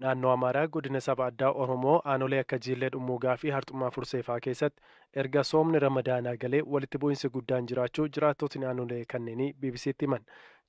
Naannoo Amaaraa godina saba addaa Oromoo aanolee akka Jiillee Dhummuugaa fi Harxummaa Furseefaa keessatti erga soomni Ramadaanaa galee walitti bu'insi guddaan jiraachuu jiraattotni aanolee kanneenii BBC'tti himan.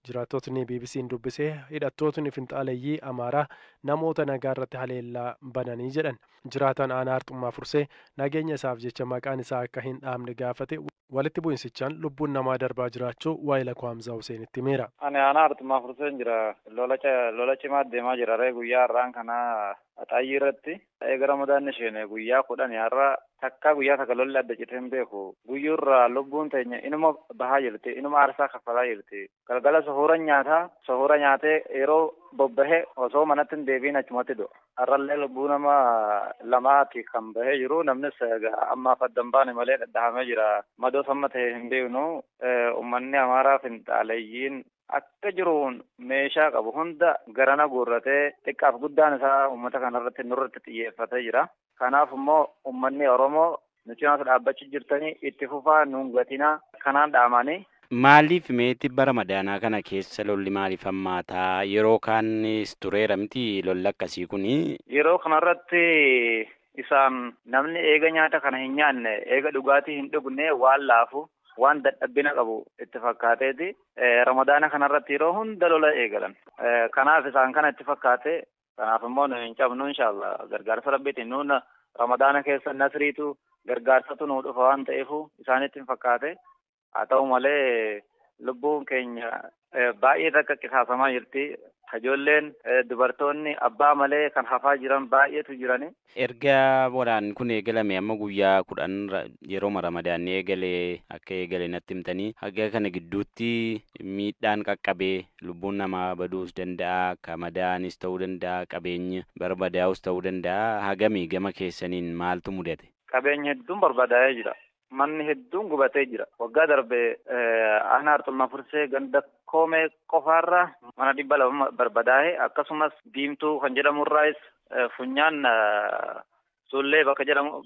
Jiraattotni BBC'n dubbisee hidhattootni finxaaleeyyii Amaaraa namoota nagaa irratti haleellaa bananii jedhan. Jiraataan aanaa Harxummaa Fursee nageenya isaaf jecha maqaan isaa akka hin dhahamne gaafate walitti bu'insichaan lubbuun namaa darbaa jiraachuu waa'ila Kwaamzaa Huseenitti himeera. Ani aanaa Harxummaa Furseen jira. Lola cimaa deemaa jira. Guyyaa har'aan kana Axaayii irratti eega Ramadaan isheen guyyaa 10 har'a takka guyyaa takka lolli adda citee hin beeku. Guyyuurraa lubbuun teenya inuma bahaa jirti, inuma aarsaa kaffalaa jirti. Galgala sohora nyaatee yeroo bobbahee osoo manatti hin deebiin achumatti du'a. Har'allee lubbuu nama lamaati kan bahee jiru. Namnis ammaaf addan baane malee dhadhahamee jira. Madoo samma ta'e hin beeknu. Uummanni Amaaraa finxaaleeyyiin akka jiruun meeshaa qabu hunda garana guurratee xiqqaaf guddaan isaa uummata kanarratti nurratti xiyyeeffatee jira. Kanaaf immoo uummanni Oromoo nuti dhaabbachuu jirtanii itti fufaa nuun gatinaa kanaan dhaamanii. Maaliif meetti bara Ramadaanaa kana keessa lolli maaliif hammaataa yeroo kaanis tureera miti lolli akkasii kuni? Yeroo kanarratti isaan namni eega nyaata kana hin nyaanne eega dhugaatii hin dhugne waan laafu. Waan dadhabbina qabu itti fakkaateeti. Ramadaana kanarratti yeroo hunda lola eegalan. Kanaaf isaan kana itti fakkaate. Kanaaf immoo nu hin cabnu inshallah. Gargaarsa rabbiitiin nuun Ramadaana keessa nasriitu gargaarsatu nu dhufa waan ta'eefu isaanitti hin fakkaate. Haa ta'u malee lubbuun keenya baay'ee takka qisaasamaa jirti. Ijoolleen dubartoonni abbaa malee kan hafaa jiran baay'eetu jirani. Erga waraanni kun eegalame amma guyyaa 10 yeroo Ramadaanni eegalee akka eegale natti himtanii haga kana gidduutti miidhaan qaqqabee lubbuun namaa baduus danda'a, akka madaanis ta'uu danda'a, qabeenya barbadaa'us ta'uu danda'a. Hagamii gama keessaniin maaltu mudate? Qabeenya hedduun barbadaa'ee jira. Manni hedduun gubatee jira. Waggaa darbee aanaa Harxummaa Fursee ganda koomee qofaarra mana 200 barbadaa'e. Akkasumas diimtuu kan jedhamurraas funyaan sullee bakka jedhamu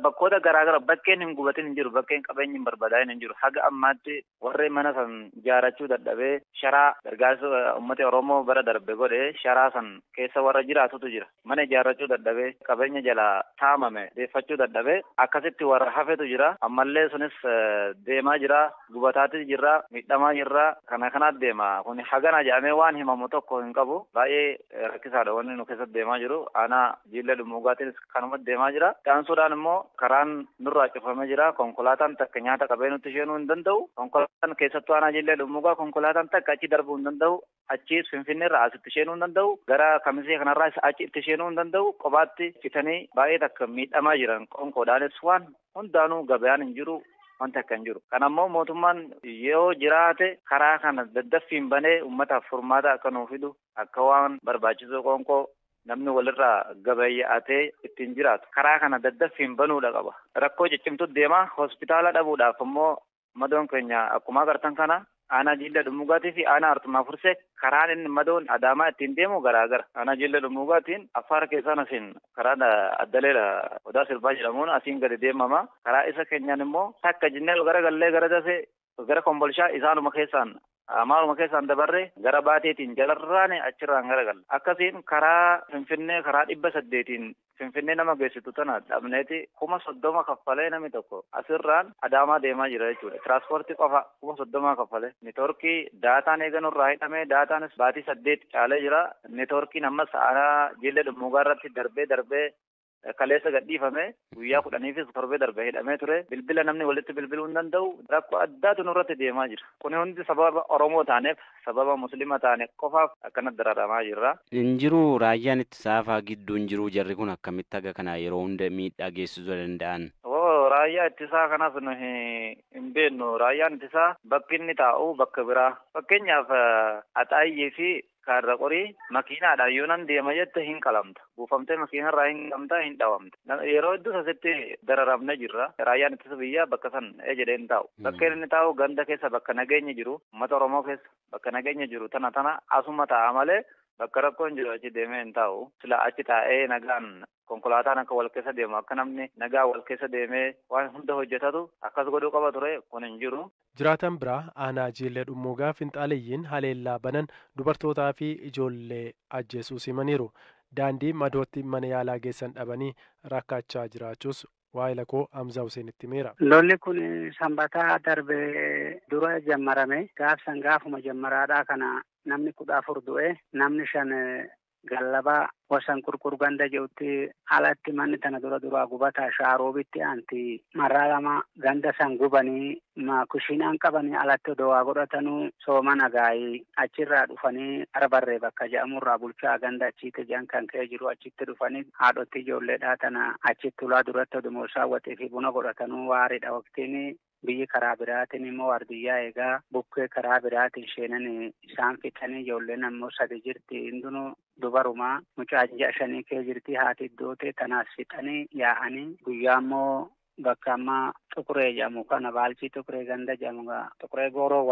bakkoota garaagara bakkeen hin gubatin hin jiru, bakkeen qabeenyi hin barbadaa'in hin jiru. Haga ammaatti warri mana san ijaarachuu dadhabee sharaa gargaarsa uummata Oromoo bara darbe godhe sharaa san keessa warra jiraatutu jira. Mana ijaarachuu dadhabee qabeenya jalaa saamame deeffachuu dadhabee akkasitti warra hafetu jira. Ammallee sunis deemaa jira, gubataatis jirra, miidhamaa jirra. Kanaat deema. Kun hagana jedhamee waan himamu tokko hin qabu. Baay'ee rakkisaadha wanni nu keessatti deemaa jiru. Aanaa Jiillee Dhummuugaatiinis kanuma deemaa jira. Daansuudhaan immoo karaan nurraa cufamee jira. Konkolaataan takka nyaata qabee nutti isheenuu hin danda'u. Konkolaataan keessattuu aanaa Jiillee Dhummuugaa konkolaataan takka achi darbuu hin danda'u. Achiis Finfinneerraa asitti isheenuu hin danda'u. Gara Kamisee kanarraas achi itti isheenuu hin danda'u. Qobaatti citanii baay'ee takka miidhamaa jiran. Qoonqoodhaanis waan hundaanuu gabayaan hin jiru. Wanta akka hin jiru. Kanammoo mootummaan yoo jiraate karaa kana daddaffiin banee uummataaf furmaata akka nuuf fidu akka waan barbaachisu qoonqoo namni walirraa gabayya'atee ittiin jiraatu. Karaa kana daddaffiin banuudha qaba. Rakkoo ciccimtu deema. Hospitaala dhabuudhaaf immoo madoon keenya akkuma agartan kana aanaa Jiillee Dhummuugaatii fi aanaa Harxummaa Fursee karaan inni madoon Adaamaa ittiin deemu garaagara. Aanaa Jiillee Dhummuugaatiin Affaar keessaan asiin karaa Addaleela Odaa Sirbaa jedhamuun asiin gadi deemama. Karaa isa keenyaan immoo takka jinnee gara gallee gara dasee gara Kombolshaa isaanuma keessaan maaluma keessaan dabarree gara baateetiin jalarraane achirraan garagalla. Akkasiin karaa Finfinnee karaa 800 Finfinnee nama geessitu tana dhabneeti 30,000 kaffalee namni tokko asirraan Adaamaa deemaa jira jechuudha. Tiraanspoortii qofa 30,000 kaffalee. Neetwoorkii daataan eeganurraa hidhamee daataanis baatii 8 caalee jira. Neetwoorkiin ammas aanaa Jiillee Dhummuugaa irratti darbee kaleessa gadhiifame guyyaa 10 torbee darbee hidhamee ture. Bilbila namni walitti bilbiluu hin danda'u. Rakkoo addaatu nurratti deemaa jira. Kun hundi sababa Oromoo taaneef sababa Musliima taaneef qofaaf akkanatti dararamaa jirra. Injiru raayyaan ittisaa fa'aa gidduu injiru jarri kun akkamitti haga kana yeroo hunda miidhaa geessisuu danda'an? Raayyaa ittisaa kanas nu hin beeknu. Raayyaan ittisaa bakki inni taa'u bakka biraa. Fakkeenyaaf Axaayyee fi Kaarra qorii makiinaadhaan yoo nan deema jette hin qalamta. Buufamtee makiinarraa hin qalamta, hin dhawamta. Yeroo hedduu asitti dararamne jirra. Raayyaan ittisa biyyaa bakka san jedhee hin taa'u. Bakka inni taa'u ganda keessa bakka nageenya jiru, uummata Oromoo keessa bakka nageenya jiru tana asuma taa'a malee bakka rakkoon jiru achi deemee hin taa'u. Sila achi taa'ee nagaan konkolaataan akka wal keessa deemu akka namni nagaa wal keessa deemee waan hunda hojjetatu akkas godhuu qaba ture kun hin jiru. Jiraatan biraa aanaa Jiillee Dhummuugaa finxaaleeyyiin haleellaa banan dubartootaa fi ijoollee ajjeesuu simaniiru. daandii madootti mana yaalaa geessan dhabanii rakkachaa jiraachuus waa'ila koo Hamzaa Huseenitti himeera. Lolli kun sanbataa darbee dura jammarame gaafuma jammaraadhaa kana namni 14 du'e namni 5 gallabaa wasan qurqur ganda jedhutti alatti manni tana dura gubataa shaaroobitti anti marraa lama ganda san gubanii kushiinaan qabanii alatti dowaa godhatanuu sooma nagaayii achirraa dhufanii arbarree bakka jedhamurraa bulchaa ganda achitti jedhan kan ka'ee jiru achitti dhufanii haadhotti ijoolleedhaa tana achitti ulaa duratti odumoo saawwatee fi buna godhatanuu waariidha waqtiin biyyi karaa biraatiin immoo waardiyyaa eegaa bukkee karaa biraatiin sheenan isaan fixanii ijoolleen ammoo 3 jirti hundinuu dubarumaa mucaa 6 kee jirti haati iddoote tanaas fixanii yaa'anii guyyaa ammoo bakka amma Xuquree jedhamu kana baalchii Xuquree ganda jedhamu Xuquree gooroo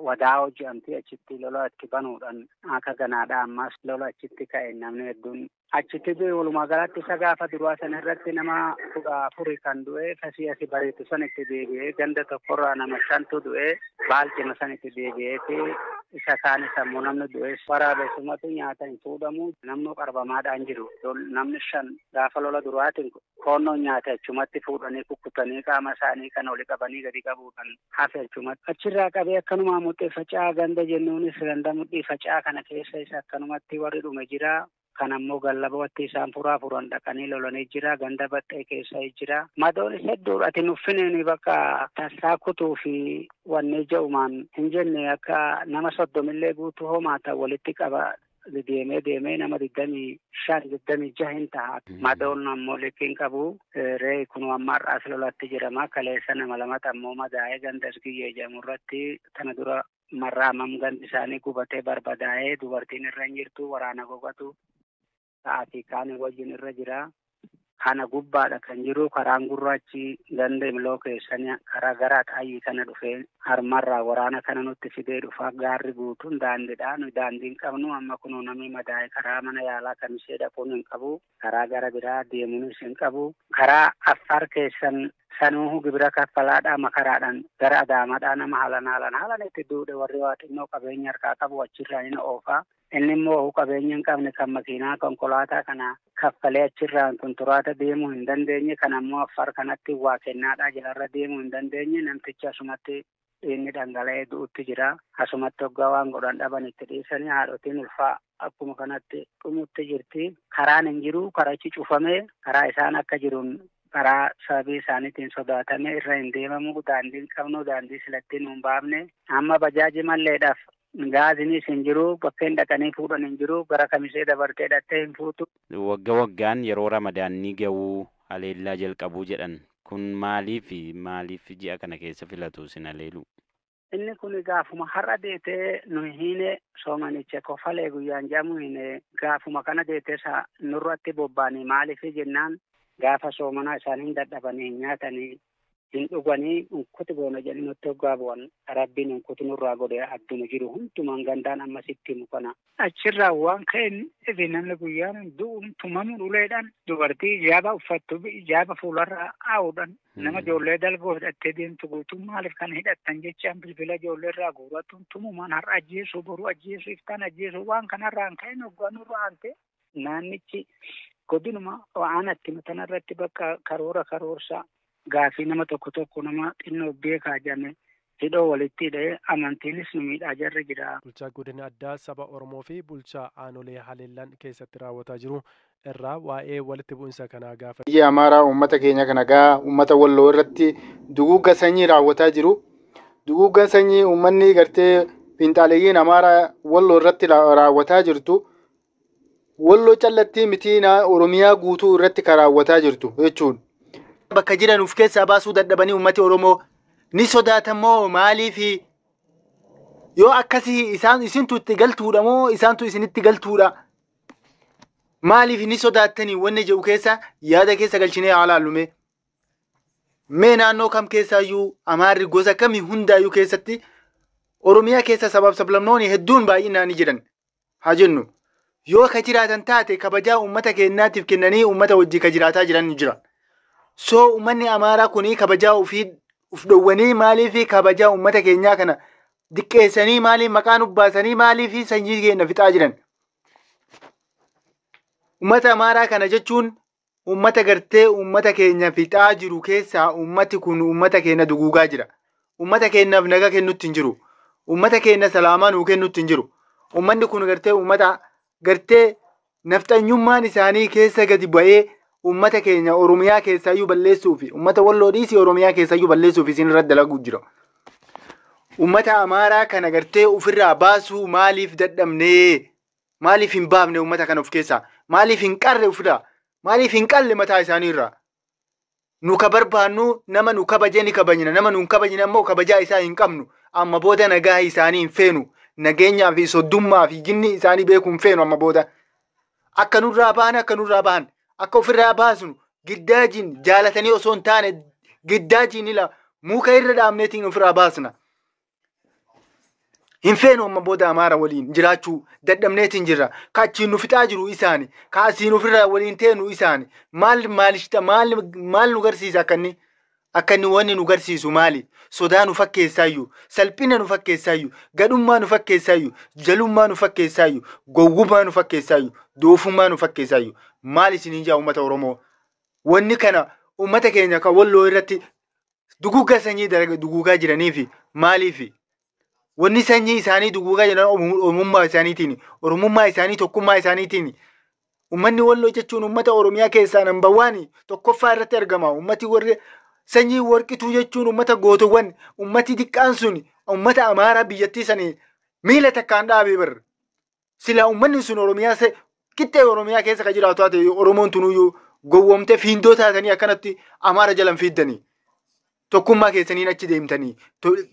wadaa'oo jedhamti achitti lola itti banuudhaan akka ganaadha ammas lola achitti ka'e namni hedduun achitti walumaa galatti isa gaafa duraa sana irratti nama 14 kan du'e fasii asi bariitu san itti deebi'ee ganda tokkorraa nama 5tu du'e baalchima san itti deebi'eeti isa kaanis ammoo namni du'e waraabessumatu nyaata hin fuudhamu namni qarbamaadhaan jiru namni 5 gaafa lola duraatiin koonnoo nyaata achumatti fuudhanii kukkutanii qaama isaanii kan oli qabanii gadi qabuudhaan hafe achumatti achirraa qabee akkanumaa mudhii facaa ganda jennuunis ganda mudhii facaa kana keessa isa akkanumatti warri dhume jira. Kan ammoo gallabatti isaan furan dhaqanii lolanii jira ganda baxxee keessa jira madoon hedduudha ati nuffineen bakka tasaa kutuu fi wanne ja'umaan hin jenne akka nama 30 guutuu homaata walitti qaba deemee nama 25 hin ta'a madoon ammoo likkiin qabu ree kun amma har'aas lolatti jedhama kaleessa nama 2 ammoo madaa'ee gandas giyyee jedhamurratti tana dura marraamam gandi isaanii gubatee barbadaa'ee dubartiin irra hin jirtu waraana gogatu Sa'aatii kaan wajjin irra jira. Kana gubbaadha kan jiru karaan gurraachi ganda imloo keessanii karaa garaa xaayii kana dhufee harmarraa waraana kana nutti fidee dhufa gaarri guutuun daandiidha. Nu daandiin qabnu amma kunuu namni madaa'e karaa mana yaalaa kan ishee dhaquun hin qabu. Karaa gara biraa deemuunis hin qabu. Karaa Affaar keessan sanuu gibira kaffalaadhaa makaraadhaan gara Adaamaadhaa nama haalan itti duudhe warri waa xinnoo qabeenya harkaa qabu achirraa ni oofaa. Inni immoo qabeenya hin qabne kan makiinaa konkolaataa kana kaffalee achirraan kunturaata deemuu hin dandeenye kan ammoo Affaar kanatti waa kennaadhaa jalarra deemuu hin dandeenye namtichi asumatti inni dhangala'ee du'utti jira. Asumatti hoggaa waan godhan dhaban itti dhiisanii haadhotiin ulfaa akkuma kanatti dhumutti jirti. Karaan hin jiru karachi cufamee karaa isaan akka jiruun karaa sababii isaaniitiin sodaatame irra hin deemamu daandiin qabnu daandii silattiin hin baafne amma bajaaji malleedhaaf. Gaazinis hin jiru bakkeen dhaqanii fuudhan hin jiru gara kamisee dabartee dhattee hin fuutu. Waggaan yeroo ramadaanni ga'uu haleellaa jalqabuu jedhan kun maaliif ji'a kana keessa filatu sin haleelu? Inni kun gaafuma har'a deetee nu hiine soomanicha kofalee guyyaan jedhamu hiine gaafuma kana deetee nurratti bobbaanii maaliif jennaan gaafa soomanaa isaanii dadhabanii hin nyaatanii. Hin dhuganii unkuti boona jedhanii nutti hoggaa bu'an rabbiin unkuti nurraa godhee adduma jiru hundumaan gandaan ammasitti himu kana. Achirraa waan ka'een ifi namni guyyaan du'uun tumamuun uleedhaan dubartii ijaaba uffattu ijaaba fuularraa aa'uudhaan nama ijoollee dalgoo hidhattee deemtu guutuun maaliif kana hidhattan jechaan bilbila ijoolleerraa guuratuun tumumaan har'a ajjeesuu boruu ajjeesuu iftaan ajjeesuu waan kanarraan ka'een hoggaa nurraa hante naannichi godinuma aanatti matanarratti bakka karoorsaa. Gaafii nama tokko nama xinnoo beekaa jedhame hidhoo walitti hidhee amantiinis nu miidhaa jarri jira. Bulchaa godina addaa saba Oromoo fi bulchaa aanolee haleellaan keessatti raawwataa jiru irraa waa'ee walitti bu'insa kanaa gaafa. Biyya Amaaraa uummata keenya kana uummata Walloo irratti duguugga sanyii raawwataa jiru. Duguugga sanyii uummanni gartee fiinxaaleeyyiin Amaaraa Walloo irratti raawwataa jirtu. Walloo callattii mitiina Oromiyaa guutuu irratti kan raawwataa jirtu jechuudha. Bakka jiran uf keessaa baasuu dadhabanii uummati Oromoo ni sodaatamoo maaliif yoo akkasii isintu itti galtuudha moo isaantu isinitti galtuudha maaliif ni sodaattanii wanni jedhu keessa yaada keessa galchinee haalaallume mee naannoo kam keessaayyuu Amaarri gosa kamii hundaayyuu keessatti Oromiyaa keessa sabab sablamnoonni hedduun baay'inaan ni jiran haa jennu yoo ka jiraatan taate kabajaa uummata keenyaatiif kennanii uummata wajjii ka jiraataa jiran ni jira. So uummanni Amaaraa kuni kabajaa uf dhowwanii maaliif kabajaa uummata keenyaa kana diqqeessanii maaliif maqaan ubbaasanii maaliif sanyii keenya fixaa jiran? Uummata Amaaraa kana jechuun uummata gartee uummata keenya fixaa jiru keessaa uummati kun uummata keenya duguugaa jira. Uummata keenyaaf nagaa kennutti hin jiru. Uummata keenya salaamaa nuu kennutti hin jiru. Uummanni kun gartee uummata gartee nafxanyummaan isaanii keessa gadi ba'ee uummata keenya Oromiyaa keessaayyuu balleessuufi uummata Walloo dhiisii Oromiyaa keessaayyuu balleessuufi isin irratti dalaguu jira. Uummata Amaaraa kana gartee ofirraa baasuu maaliif dadhabnee? Maaliif hin baafne uummata kana of keessaa? Maaliif hin qarre ofirraa? Maaliif hin qalle mataa isaaniirraa? Nu ka barbaannu nama nu kabajee ni kabajna, nama nu hin kabajne ammoo kabajaa isaa hin qabnu. Amma booda nagaa isaanii hin feenu. Nageenyaa fi soddummaa fi jinni isaanii beekuu hin feenu amma booda. Akka nurraa bahan, akka ofirraa baasnu giddaajiin jaalatanii osoo hin taane giddaajiin ila muka irra dhaabneetiin ofirraa baasna. Hin feenu amma booda Amaara waliin jiraachuu dadhabneetiin jirra. Ka achiin nu fixaa jiru isaani. Ka asiin ofirraa waliin teenu isaani. Maal nu garsiisa akkanni? Akkanni wanni nu garsiisu maali? Sodaa nu fakkeessaayyuu, salphina nu fakkeessaayyuu, gadhummaa nu fakkeessaayyuu, jalummaa nu fakkeessaayyuu, gowwummaa nu fakkeessaayyuu, doofummaa nu fakkeessaayyuu. Maal isiniin jaa uummata Oromoo? Wanni kana uummata keenya kan Walloo irratti duguugaa sanyii duguugaa jiraniifi maaliifi? Wanni sanyii isaanii duguugaa jiran Oromummaa isaaniitiin, Oromummaa isaanii tokkummaa isaaniitiin. Uummanni Walloo jechuun uummata Oromiyaa keessaa namba 1 tokkoffaa irratti argama. Uummati warri sanyii warqituu jechuun uummata gootowwan, uummati xiqqaan sun uummata Amaaraa biyyattii sanii miila takkaan dhaabee barra. Sila uummanni sun Oromiyaa qixxee Oromiyaa keessa kan jiraatu haa ta'e Oromoon tunuyyuu gowwomtee fiindoo taatanii akkanatti Amaara jalan fiiddanii. Tokkummaa keessaniin achi deemtanii,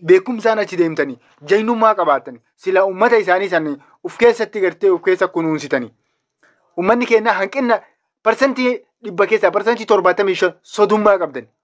beekumsaan achi deemtanii, jaynummaa qabaatanii, sila uummata isaanii san uf keessatti gartee uf keessa kunuunsitanii. Uummanni keenya hanqina parsantii 100 keessaa parsantii 75 sodummaa qabdan.